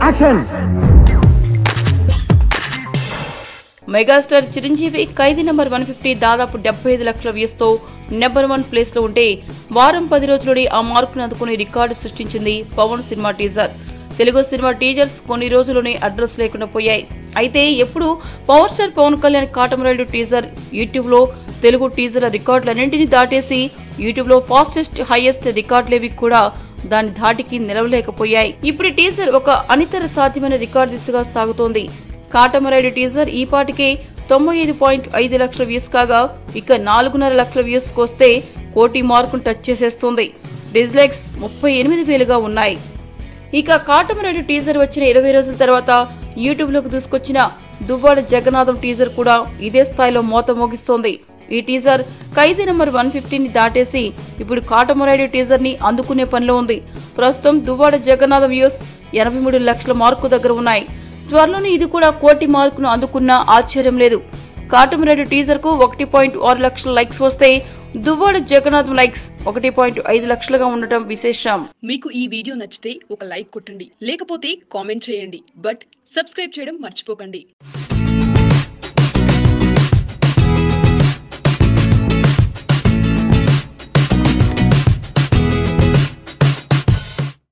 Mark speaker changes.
Speaker 1: Action.
Speaker 2: Megastar Chiranjeevi ఖైదీ number 150 దాదాపు 75 లక్షల views తో నెంబర్ 1 ప్లేస్ లో ఉంటే వారం 10 రోజుల్లోనే ఆ మార్కును అందుకుని రికార్డు సృష్టించింది Pavan cinema teaser. Telugu cinema teasers కొన్ని రోజుల్లోనే అడ్రస్ లేకుండా పోయాయి. అయితే ఎప్పుడు power star Pavan Kalyan Katamarayudu teaser YouTube లో తెలుగు టీజర్ల రికార్డులన్నింటినీ దాటేసి యూట్యూబ్ లో ఫాస్టెస్ట్ హైయెస్ట్ రికార్డులేవి కూడా దాని ధాటికి నిలవలేకపోయాయి. ఇప్పుడు టీజర్ ఒక అనితర సాధ్యమైన రికార్డు దిశగా సాగుతోంది. కాటమరాయుడు టీజర్ ఈ పాటికే 95.5 లక్షల వ్యూస్ కాగా ఇక 4.5 లక్షల వ్యూస్ కొస్తే కోటి మార్కును టచ్ చేసేస్తుంది. డిస్లైక్స్ 38,000గా ఉన్నాయి. ఇక కాటమరాయుడు టీజర్ వచ్చిన 20 రోజుల తర్వాత యూట్యూబ్ లోకి దూసుకొచ్చిన దువ్వాడ జగన్నాథం టీజర్ కూడా ఇదే స్థాయిలో మోత మోగిస్తోంది. ఈ టీజర్ ఖైదీ నంబర్ 150ని దాటేసి ఇప్పుడు కాటమరాయుడు టీజర్ ని అందుకునే పనిలో ఉంది. ప్రస్తుతం దువ్వాడ జగన్నాథం వ్యూస్ 83 లక్షల మార్కు దగ్గర ఉన్నాయి. త్వరలోనే ఇది కూడా కోటి మార్కును అందుకున్నా ఆశ్చర్యం లేదు. కాటమరాయుడు టీజర్ కు 1.6 లక్షల లైక్స్ వస్తే దువ్వాడ జగన్నాథం లైక్స్ 1.5 లక్షలుగా ఉండటం విశేషం.
Speaker 3: మీకు ఈ వీడియో నచ్చితే ఒక లైక్ కొట్టండి, లేకపోతే కామెంట్ చేయండి. బట్ సబ్స్క్రైబ్ చేయడం మర్చిపోకండి.